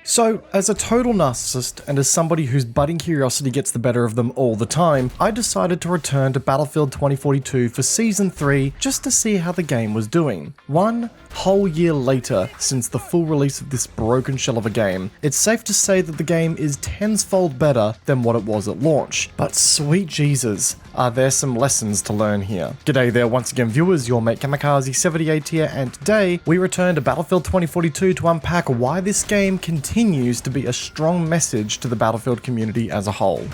So, as a total narcissist and as somebody whose budding curiosity gets the better of them all the time, I decided to return to Battlefield 2042 for Season 3 just to see how the game was doing. One whole year later since the full release of this broken shell of a game, it's safe to say that the game is tensfold better than what it was at launch. But sweet Jesus, are there some lessons to learn here? G'day there once again viewers, your mate Kamikaze78 here, and today we return to Battlefield 2042 to unpack why this game continues to be a strong message to the Battlefield community as a whole.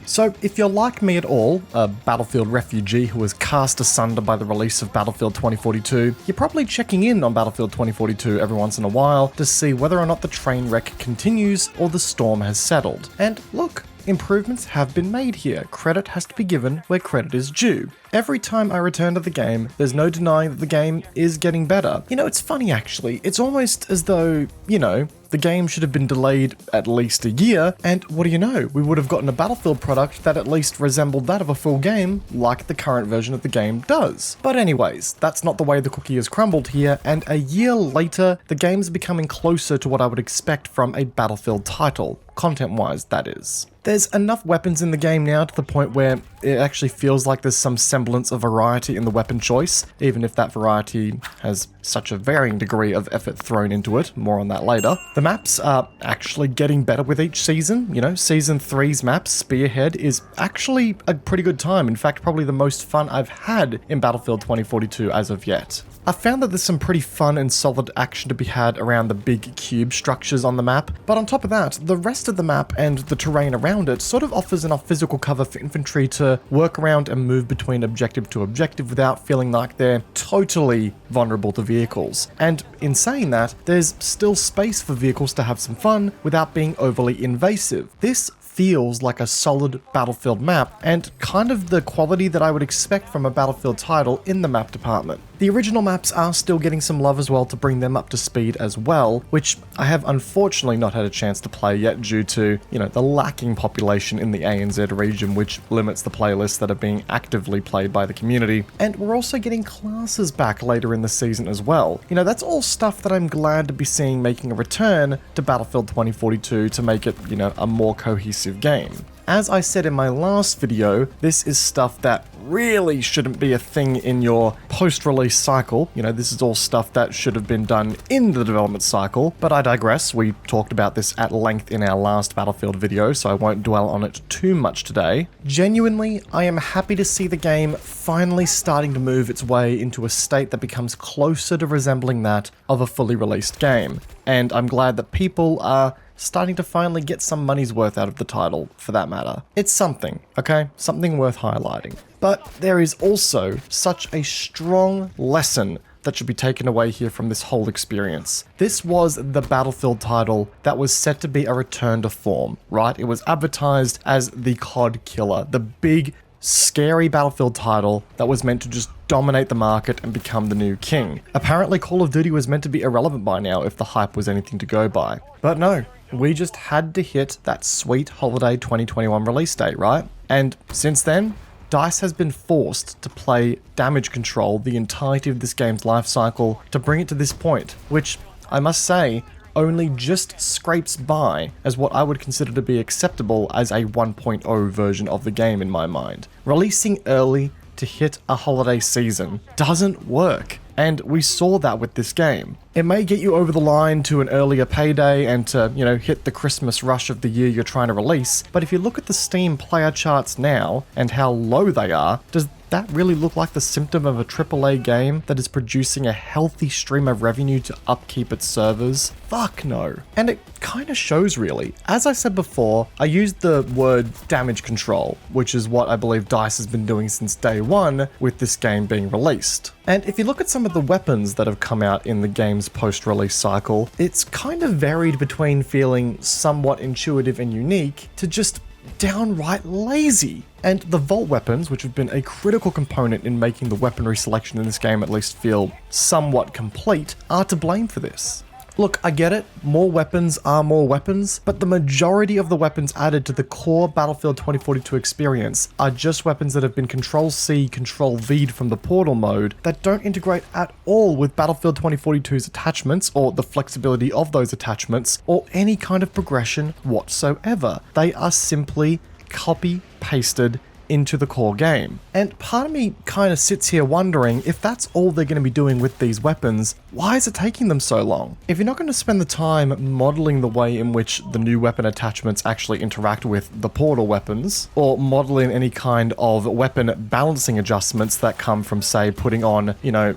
So, if you're like me at all, a Battlefield refugee who was cast asunder by the release of Battlefield 2042, you're probably checking in on Battlefield 2042 every once in a while to see whether or not the train wreck continues or the storm has settled. And look, improvements have been made here. Credit has to be given where credit is due. Every time I return to the game, there's no denying that the game is getting better. You know, it's funny actually. It's almost as though, the game should have been delayed at least a year, and what do you know, we would have gotten a Battlefield product that at least resembled that of a full game, like the current version of the game does. But anyways, that's not the way the cookie has crumbled here, and a year later, the game's becoming closer to what I would expect from a Battlefield title. Content-wise, that is. There's enough weapons in the game now to the point where it actually feels like there's some semblance of variety in the weapon choice, even if that variety has such a varying degree of effort thrown into it. More on that later. The maps are actually getting better with each season. Season 3's map, Spearhead, is actually a pretty good time. In fact, probably the most fun I've had in Battlefield 2042 as of yet. I found that there's some pretty fun and solid action to be had around the big cube structures on the map, but on top of that, the rest of the map and the terrain around it sort of offers enough physical cover for infantry to work around and move between objective to objective without feeling like they're totally vulnerable to vehicles. And in saying that, there's still space for vehicles to have some fun without being overly invasive. This feels like a solid Battlefield map, and kind of the quality that I would expect from a Battlefield title in the map department. The original maps are still getting some love as well to bring them up to speed as well, which I have unfortunately not had a chance to play yet due to, the lacking population in the ANZ region, which limits the playlists that are being actively played by the community. And we're also getting classes back later in the season as well. That's all stuff that I'm glad to be seeing making a return to Battlefield 2042 to make it, a more cohesive game. As I said in my last video, this is stuff that really shouldn't be a thing in your post-release cycle. This is all stuff that should have been done in the development cycle, but I digress. We talked about this at length in our last Battlefield video, so I won't dwell on it too much today. Genuinely, I am happy to see the game finally starting to move its way into a state that becomes closer to resembling that of a fully released game. And I'm glad that people are starting to finally get some money's worth out of the title, for that matter. It's something, okay? Something worth highlighting. But there is also such a strong lesson that should be taken away here from this whole experience. This was the Battlefield title that was set to be a return to form, right? It was advertised as the COD killer, the big, scary Battlefield title that was meant to just dominate the market and become the new king. Apparently Call of Duty was meant to be irrelevant by now if the hype was anything to go by. But no, we just had to hit that sweet holiday 2021 release date, right? And since then, DICE has been forced to play damage control the entirety of this game's life cycle to bring it to this point, which I must say only just scrapes by as what I would consider to be acceptable as a 1.0 version of the game in my mind. Releasing early to hit a holiday season doesn't work, and we saw that with this game. It may get you over the line to an earlier payday and to, hit the Christmas rush of the year you're trying to release, but if you look at the Steam player charts now and how low they are, does that really look like the symptom of a AAA game that is producing a healthy stream of revenue to upkeep its servers? Fuck no. And it kind of shows really. As I said before, I used the word damage control, which is what I believe DICE has been doing since day one with this game being released. And if you look at some of the weapons that have come out in the game's post-release cycle, it's kind of varied between feeling somewhat intuitive and unique to just downright lazy. And the vault weapons, which have been a critical component in making the weaponry selection in this game at least feel somewhat complete, are to blame for this. Look, I get it, more weapons are more weapons, but the majority of the weapons added to the core Battlefield 2042 experience are just weapons that have been Control-C, Control-V'd from the Portal mode that don't integrate at all with Battlefield 2042's attachments or the flexibility of those attachments or any kind of progression whatsoever. They are simply copy-pasted into the core game. And part of me kind of sits here wondering, if that's all they're going to be doing with these weapons, why is it taking them so long? If you're not going to spend the time modeling the way in which the new weapon attachments actually interact with the Portal weapons, or modeling any kind of weapon balancing adjustments that come from, say, putting on,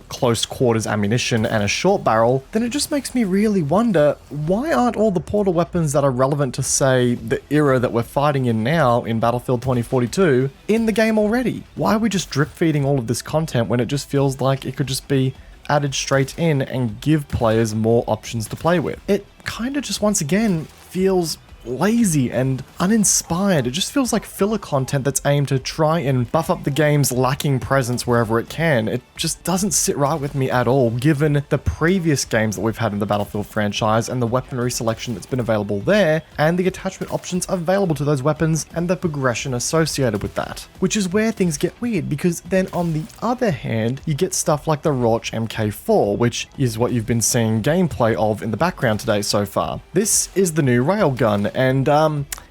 close quarters ammunition and a short barrel, then it just makes me really wonder, why aren't all the Portal weapons that are relevant to, say, the era that we're fighting in now in Battlefield 2042 in the game already? Why are we just drip feeding all of this content when it just feels like it could just be added straight in and give players more options to play with? It kind of just once again feels lazy and uninspired. It just feels like filler content that's aimed to try and buff up the game's lacking presence wherever it can. It just doesn't sit right with me at all, given the previous games that we've had in the Battlefield franchise and the weaponry selection that's been available there, and the attachment options available to those weapons and the progression associated with that. Which is where things get weird, because then on the other hand, you get stuff like the Rauch MK4, which is what you've been seeing gameplay of in the background today so far. This is the new railgun, and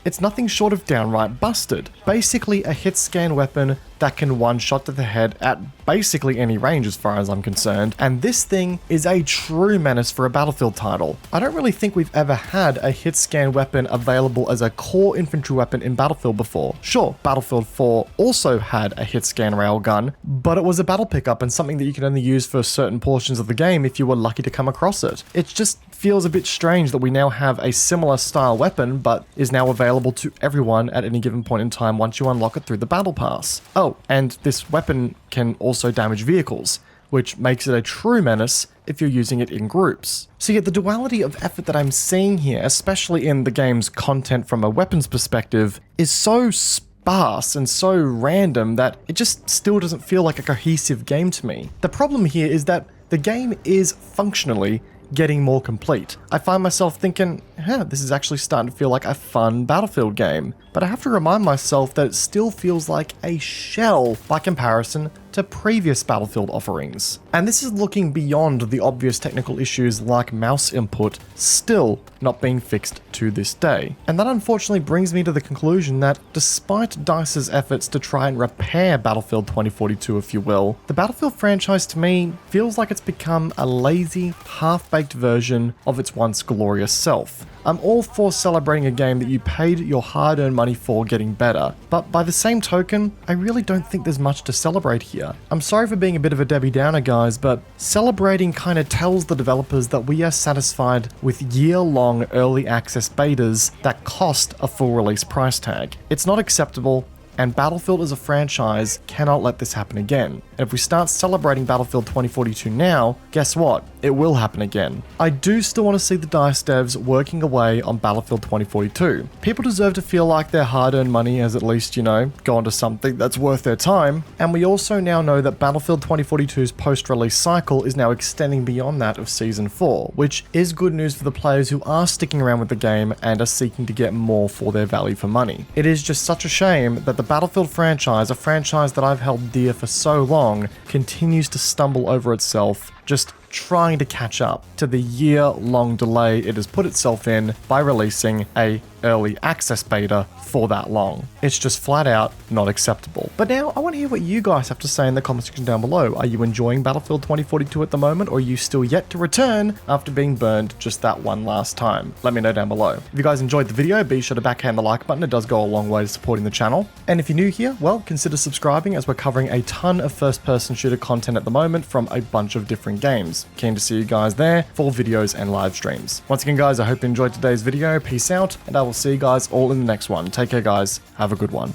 it's nothing short of downright busted. Basically a hit scan weapon that can one-shot to the head at basically any range as far as I'm concerned, and this thing is a true menace for a Battlefield title. I don't really think we've ever had a hit scan weapon available as a core infantry weapon in Battlefield before. Sure, Battlefield 4 also had a hit scan railgun, but it was a battle pickup and something that you could only use for certain portions of the game if you were lucky to come across it. It just feels a bit strange that we now have a similar style weapon, but is now available to everyone at any given point in time once you unlock it through the Battle Pass. Oh, and this weapon can also damage vehicles, which makes it a true menace if you're using it in groups. So yeah, the duality of effort that I'm seeing here, especially in the game's content from a weapons perspective, is so sparse and so random that it just still doesn't feel like a cohesive game to me. The problem here is that the game is functionally getting more complete. I find myself thinking, this is actually starting to feel like a fun Battlefield game. But I have to remind myself that it still feels like a shell by comparison to previous Battlefield offerings. And this is looking beyond the obvious technical issues like mouse input still not being fixed to this day. And that unfortunately brings me to the conclusion that despite DICE's efforts to try and repair Battlefield 2042, if you will, the Battlefield franchise to me feels like it's become a lazy, half-baked version of its once glorious self. I'm all for celebrating a game that you paid your hard-earned money for getting better, but by the same token, I really don't think there's much to celebrate here. I'm sorry for being a bit of a Debbie Downer, guys, but celebrating kind of tells the developers that we are satisfied with year-long early access betas that cost a full release price tag. It's not acceptable, and Battlefield as a franchise cannot let this happen again. And if we start celebrating Battlefield 2042 now, guess what? It will happen again. I do still want to see the DICE devs working away on Battlefield 2042. People deserve to feel like their hard-earned money has at least, gone to something that's worth their time. And we also now know that Battlefield 2042's post-release cycle is now extending beyond that of Season 4, which is good news for the players who are sticking around with the game and are seeking to get more for their value for money. It is just such a shame that the Battlefield franchise, a franchise that I've held dear for so long, continues to stumble over itself, just trying to catch up to the year-long delay it has put itself in by releasing a early access beta for that long. It's just flat out not acceptable. But now I want to hear what you guys have to say in the comment section down below. Are you enjoying Battlefield 2042 at the moment, or are you still yet to return after being burned just that one last time? Let me know down below. If you guys enjoyed the video, be sure to backhand the like button. It does go a long way to supporting the channel. And if you're new here, well, consider subscribing, as we're covering a ton of first-person shooter content at the moment from a bunch of different games. Keen to see you guys there for videos and live streams. Once again, guys, I hope you enjoyed today's video. Peace out, and I will see you guys all in the next one. Take care, guys. Have a good one.